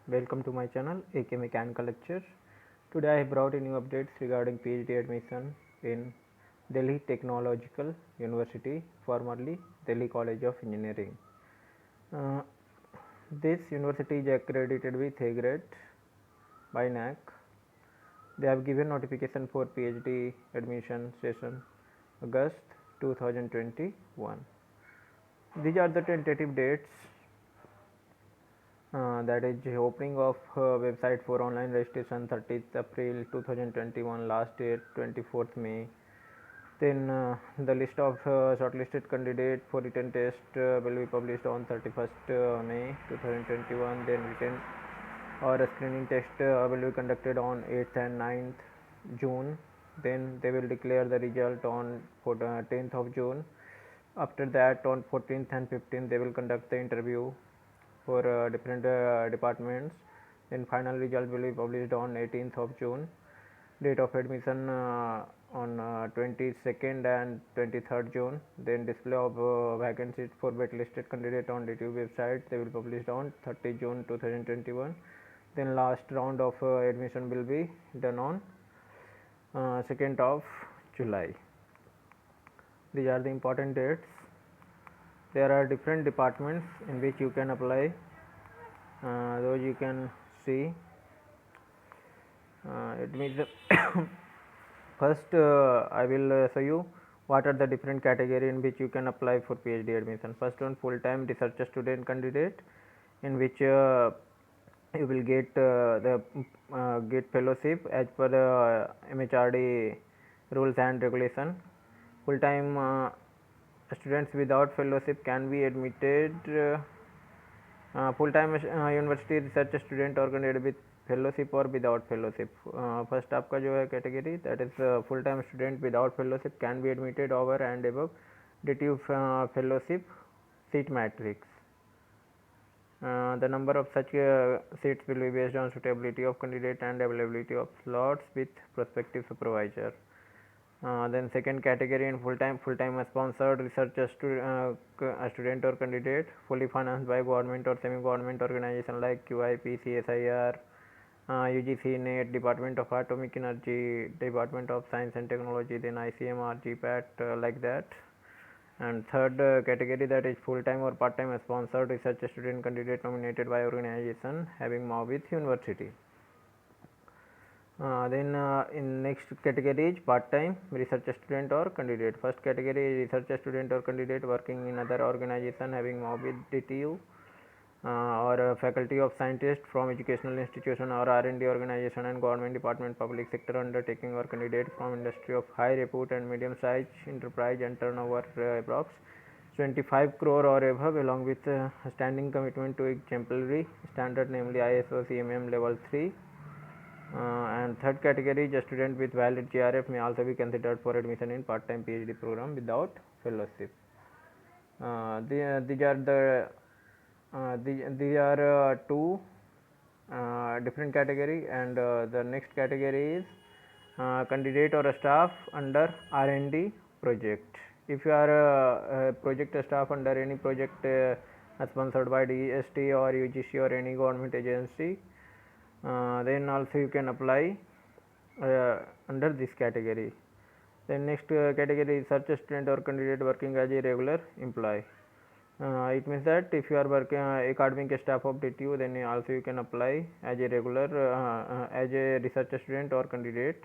Welcome to my channel AK Mechanical Lecture. Today I have brought in new updates regarding PhD admission in Delhi Technological University, formerly Delhi College of Engineering. Uh, this university is accredited with A grade by NAC. They have given notification for PhD admission session August 2021. These are the tentative dates. That is opening of website for online registration 30th April 2021, last date 24th May. Then the list of shortlisted candidates for written test will be published on 31st May 2021. Then written or a screening test will be conducted on 8th and 9th June. Then they will declare the result on 10th of June. After that, on 14th and 15th, they will conduct the interview for different departments. Then final result will be published on 18th of June. Date of admission on 22nd and 23rd June. Then display of vacancies for waitlisted candidate on DTU website. They will published on 30 June 2021. Then last round of admission will be done on 2nd of July. These are the important dates. There are different departments in which you can apply. Those you can see. It means first I will show you what are the different category in which you can apply for PhD admission. First one, full-time research student candidate, in which you will get get fellowship as per the MHRD rules and regulation. Full-time students without fellowship can be admitted. Full-time university research student or candidate with fellowship और without fellowship. First आपका जो है category, that is full time student without fellowship can be admitted over and above DTU fellowship seat matrix. The number of such seats will be based on suitability of candidate and availability of slots with prospective supervisor. Then second category in full-time sponsored research student or candidate fully financed by government or semi-government organization like QIP, CSIR, UGC, NET, Department of Atomic Energy, Department of Science and Technology, then ICMR, GPAT, like that. And third category, that is full-time or part-time sponsored research student candidate nominated by organization having MOU with university. Then in next category is part-time research student or candidate. First category is research student or candidate working in other organization having MOU with DTU or faculty of scientists from educational institution or R&D organization and government department, public sector undertaking, or candidate from industry of high repute and medium size enterprise and turnover approx 25 crore or above, along with standing commitment to exemplary standard, namely ISO CMM level 3. And third category is a student with valid GRF may also be considered for admission in part-time PhD program without fellowship. These are the these are two different category. And the next category is candidate or a staff under R&D project. If you are a project staff under any project sponsored by DST or UGC or any government agency, then also you can apply under this category. Then next category is research student or candidate working as a regular employee. It means that if you are working academic staff of DTU, then also you can apply as a regular as a research student or candidate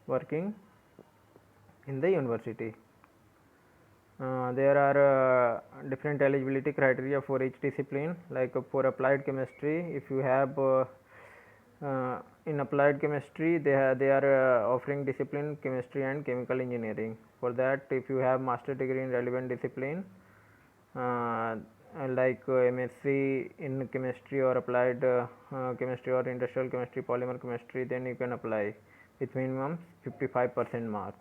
working in the university. There are different eligibility criteria for each discipline. Like for applied chemistry, if you have in applied chemistry, they are offering discipline chemistry and chemical engineering. For that, if you have master degree in relevant discipline, like MSc in chemistry or applied chemistry or industrial chemistry, polymer chemistry, then you can apply with minimum 55% marks.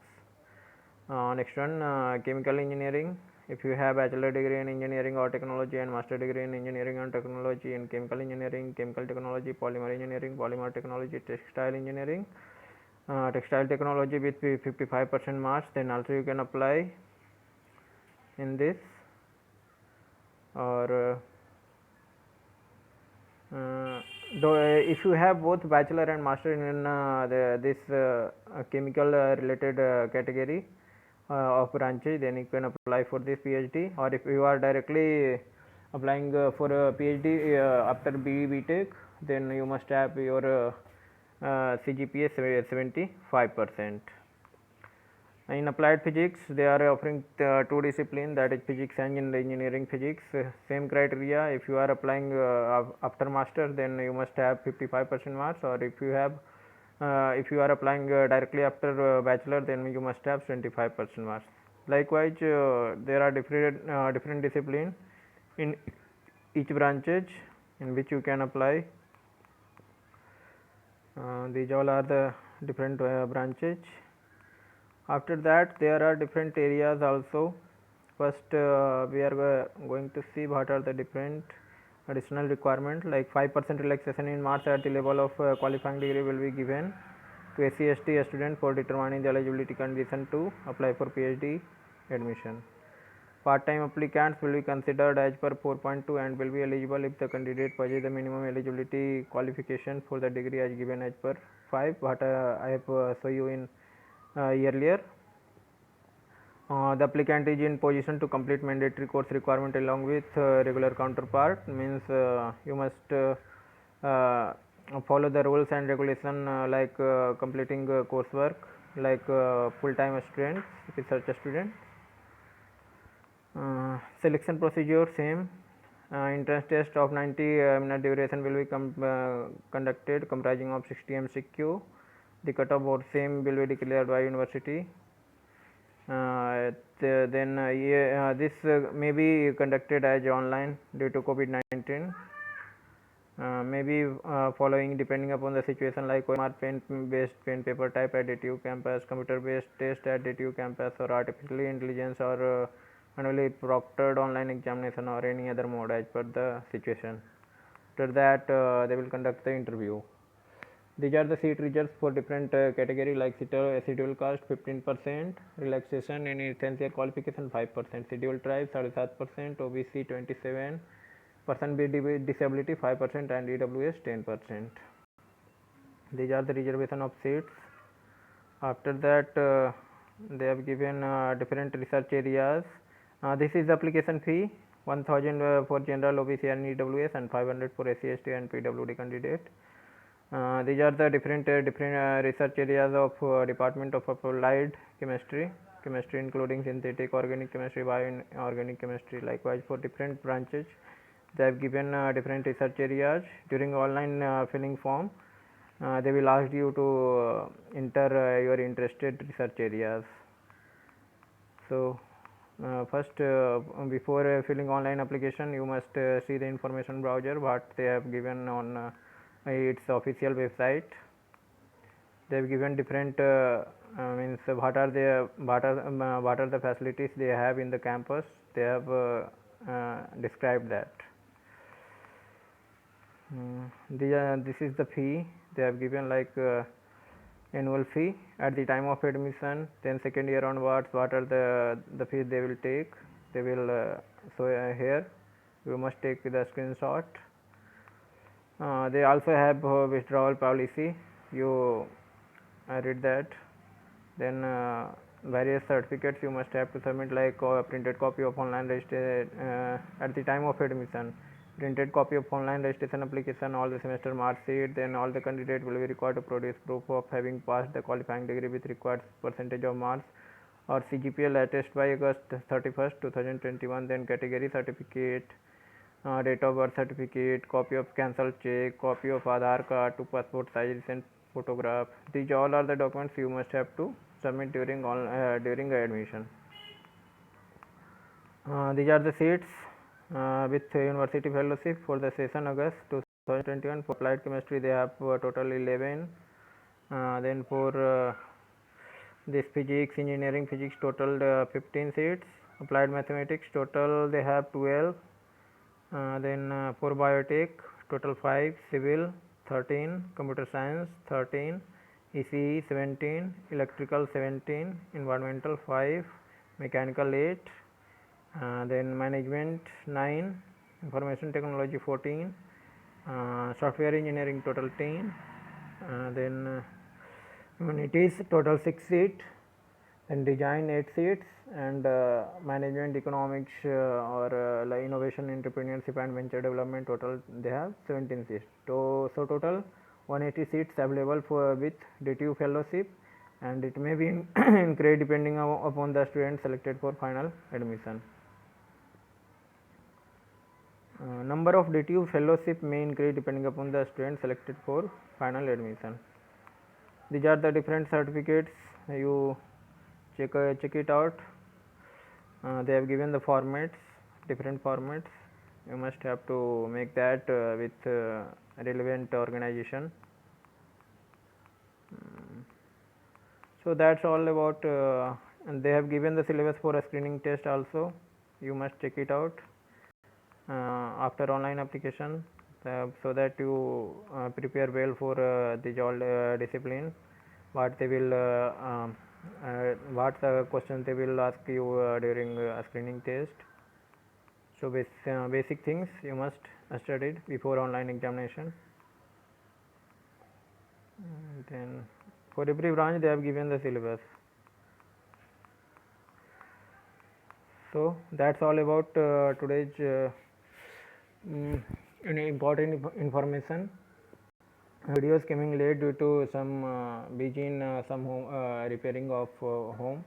Next one, chemical engineering. If you have bachelor degree in engineering or technology and master degree in engineering and technology in chemical engineering, chemical technology, polymer engineering, polymer technology, textile engineering, textile technology with 55% marks, then also you can apply in this. Or though if you have both bachelor and master in this chemical related category of branches, then you can apply for this PhD. Or if you are directly applying for a PhD after BE BTech, then you must have your CGPA 75%. In applied physics, they are offering two disciplines, that is physics and engineering physics. Same criteria. If you are applying after master, then you must have 55% marks, or if you are applying directly after bachelor, then you must have 25% marks. Likewise, there are different disciplines in each branches in which you can apply. These all are the different branches. After that, there are different areas also. First, we are going to see what are the different additional requirements, like 5% relaxation in marks at the level of qualifying degree will be given to SC/ST student for determining the eligibility condition to apply for PhD admission. Part-time applicants will be considered as per 4.2 and will be eligible if the candidate possesses the minimum eligibility qualification for the degree as given as per 5, what I have shown you in earlier. The applicant is in position to complete mandatory course requirement along with regular counterpart, means you must follow the rules and regulation like completing coursework like full-time students, research students. Selection procedure same. Entrance test of 90 minute duration will be conducted, comprising of 60 MCQ. The cutoff board same will be declared by university. This may be conducted as online due to COVID-19. Maybe following depending upon the situation, like OMR pen based pen paper type additive campus, computer based test additive campus, or artificial intelligence, or manually proctored online examination, or any other mode as per the situation. After that, they will conduct the interview. These are the seat reserves for different category, like schedule caste 15%, relaxation in essential qualification 5%, scheduled tribes 7%, OBC 27%, person with disability 5%, and EWS 10%. These are the reservation of seats. After that, they have given different research areas. This is the application fee, 1000 for general, OBC and EWS, and 500 for SC/ST and PWD candidate. These are the different research areas of Department of Applied Chemistry including synthetic organic chemistry, bioorganic chemistry. Likewise, for different branches, they have given different research areas. During online filling form, they will ask you to enter your interested research areas. So first, before filling online application, you must see the information browser what they have given on its official website. They have given different means what are the facilities they have in the campus. They have described that. This is the fee they have given, like annual fee at the time of admission, then second year onwards what are the fees they will take. They will show here. You must take the screenshot. They also have withdrawal policy. You read that. Then various certificates you must have to submit, like printed copy of online registration at the time of admission, printed copy of online registration application, all the semester mark sheet. Then all the candidate will be required to produce proof of having passed the qualifying degree with required percentage of marks or CGPA latest by August 31st, 2021. Then category certificate, date of birth certificate, copy of cancelled check, copy of Aadhaar card to passport size recent photograph. These all are the documents you must have to submit during admission. These are the seats with university fellowship for the session August 2021. For applied chemistry, they have total 11. Then for this physics, engineering physics, total 15 seats. Applied mathematics, total they have 12. Then for biotech, total 5, civil 13, computer science 13, ECE 17, electrical 17, environmental 5, mechanical 8, then management 9, information technology 14, software engineering total 10, then humanities total 6 seats, then design 8 seats, and management economics or like innovation entrepreneurship and venture development total they have 17 seats. So total 180 seats available for with DTU fellowship, and it may be increased depending upon the student selected for final admission. Number of DTU fellowship may increase depending upon the student selected for final admission. These are the different certificates. You check it out. They have given the formats, different formats. You must have to make that with relevant organization. So that's all about. And they have given the syllabus for a screening test also. You must check it out after online application, so that you prepare well for these all discipline. What they will what the questions they will ask you during a screening test. So basic things you must study before online examination. And then for every branch they have given the syllabus. So that's all about today's important information. Videos coming late due to some busy in some home, repairing of home.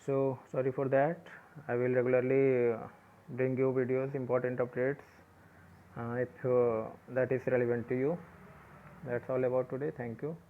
So sorry for that. I will regularly bring you videos, important updates if that is relevant to you. That's all about today. Thank you.